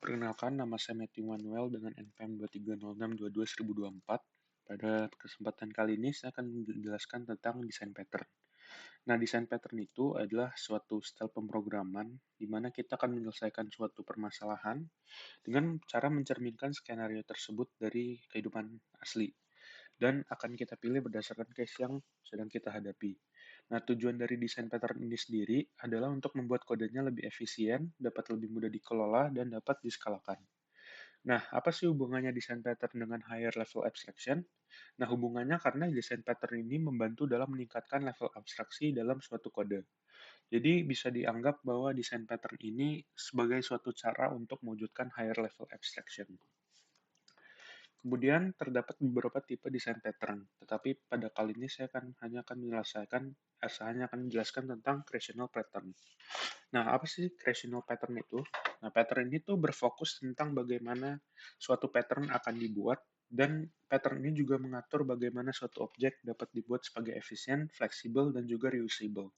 Perkenalkan, nama saya Matthew Manuel dengan NPM 230622-2024. Pada kesempatan kali ini saya akan menjelaskan tentang desain pattern. Nah, desain pattern itu adalah suatu style pemrograman di mana kita akan menyelesaikan suatu permasalahan dengan cara mencerminkan skenario tersebut dari kehidupan asli dan akan kita pilih berdasarkan case yang sedang kita hadapi. Nah, tujuan dari desain pattern ini sendiri adalah untuk membuat kodenya lebih efisien, dapat lebih mudah dikelola, dan dapat diskalakan. Nah, apa sih hubungannya desain pattern dengan higher level abstraction? Nah, hubungannya karena desain pattern ini membantu dalam meningkatkan level abstraksi dalam suatu kode. Jadi, bisa dianggap bahwa desain pattern ini sebagai suatu cara untuk mewujudkan higher level abstraction. Kemudian terdapat beberapa tipe desain pattern, tetapi pada kali ini saya hanya akan menjelaskan tentang creational pattern. Nah, apa sih creational pattern itu? Nah, pattern ini tuh berfokus tentang bagaimana suatu pattern akan dibuat, dan pattern ini juga mengatur bagaimana suatu objek dapat dibuat sebagai efisien, fleksibel, dan juga reusable.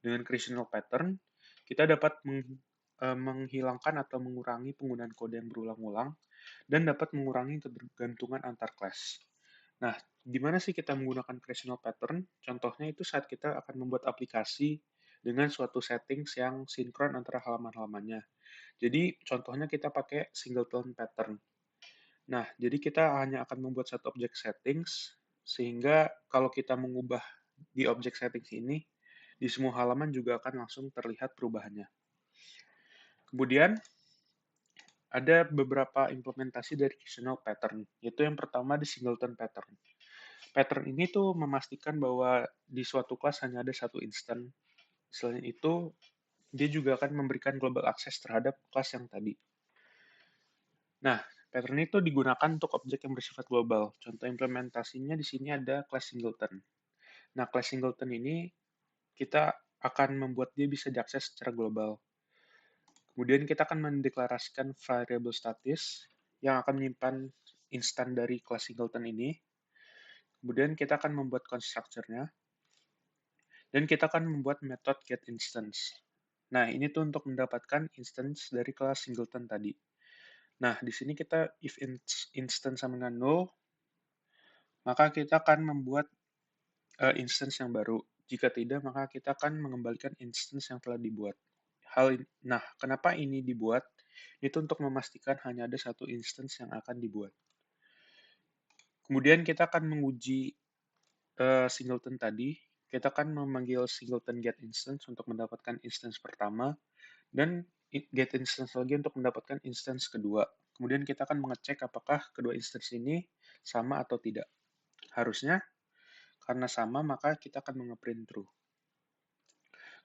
Dengan creational pattern, kita dapat menghilangkan atau mengurangi penggunaan kode yang berulang-ulang, dan dapat mengurangi ketergantungan antar kelas. Nah, gimana sih kita menggunakan creational pattern? Contohnya itu saat kita akan membuat aplikasi dengan suatu settings yang sinkron antara halaman-halamannya. Jadi, contohnya kita pakai singleton pattern. Nah, jadi kita hanya akan membuat satu objek settings, sehingga kalau kita mengubah di objek settings ini, di semua halaman juga akan langsung terlihat perubahannya. Kemudian, ada beberapa implementasi dari creational pattern, yaitu yang pertama di singleton pattern. Pattern ini tuh memastikan bahwa di suatu kelas hanya ada satu instan. Selain itu, dia juga akan memberikan global access terhadap kelas yang tadi. Nah, pattern itu digunakan untuk objek yang bersifat global. Contoh implementasinya di sini ada class singleton. Nah, class singleton ini kita akan membuat dia bisa diakses secara global. Kemudian kita akan mendeklarasikan variable statis yang akan menyimpan instan dari class singleton ini. Kemudian kita akan membuat constructor-nya, dan kita akan membuat metode getInstance. Nah, ini tuh untuk mendapatkan instance dari kelas singleton tadi. Nah, di sini kita if instance sama dengan null, maka kita akan membuat instance yang baru. Jika tidak, maka kita akan mengembalikan instance yang telah dibuat. Nah, kenapa ini dibuat? Itu untuk memastikan hanya ada satu instance yang akan dibuat. Kemudian kita akan menguji singleton tadi. Kita akan memanggil singleton getInstance untuk mendapatkan instance pertama, dan getInstance lagi untuk mendapatkan instance kedua. Kemudian kita akan mengecek apakah kedua instance ini sama atau tidak. Harusnya, karena sama, maka kita akan mengeprint true.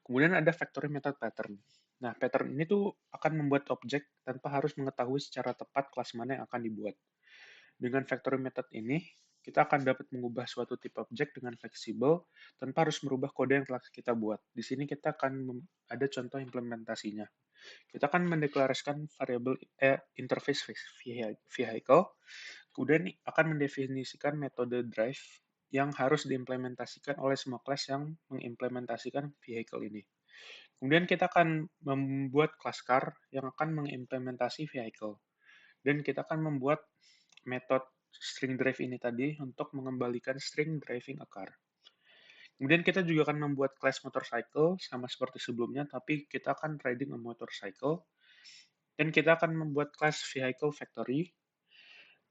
Kemudian ada factory method pattern. Nah, pattern ini tuh akan membuat objek tanpa harus mengetahui secara tepat kelas mana yang akan dibuat. Dengan factory method ini, kita akan dapat mengubah suatu tipe objek dengan fleksibel tanpa harus merubah kode yang telah kita buat. Di sini kita akan ada contoh implementasinya. Kita akan mendeklarasikan variabel interface vehicle, kemudian akan mendefinisikan metode drive yang harus diimplementasikan oleh semua kelas yang mengimplementasikan vehicle ini. Kemudian kita akan membuat kelas car yang akan mengimplementasi vehicle. Dan kita akan membuat metode string drive ini tadi untuk mengembalikan string driving a car. Kemudian kita juga akan membuat class motorcycle sama seperti sebelumnya, tapi kita akan riding a motorcycle. Dan kita akan membuat class vehicle factory.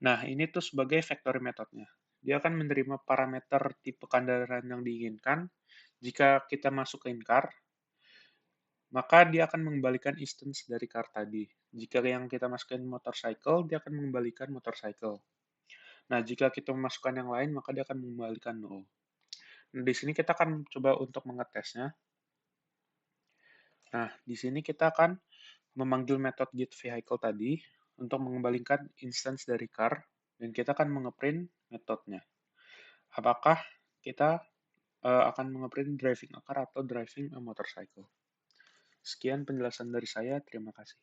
Nah, ini tuh sebagai factory metodenya. Dia akan menerima parameter tipe kendaraan yang diinginkan. Jika kita masukin car, maka dia akan mengembalikan instance dari car tadi. Jika yang kita masukin motorcycle, dia akan mengembalikan motorcycle. Nah, jika kita memasukkan yang lain, maka dia akan mengembalikan null. Nah, di sini kita akan coba untuk mengetesnya. Nah, di sini kita akan memanggil metode getVehicle tadi untuk mengembalikan instance dari car, dan kita akan mengeprint metodenya. Apakah kita akan mengeprint driving a car atau driving a motorcycle. Sekian penjelasan dari saya, terima kasih.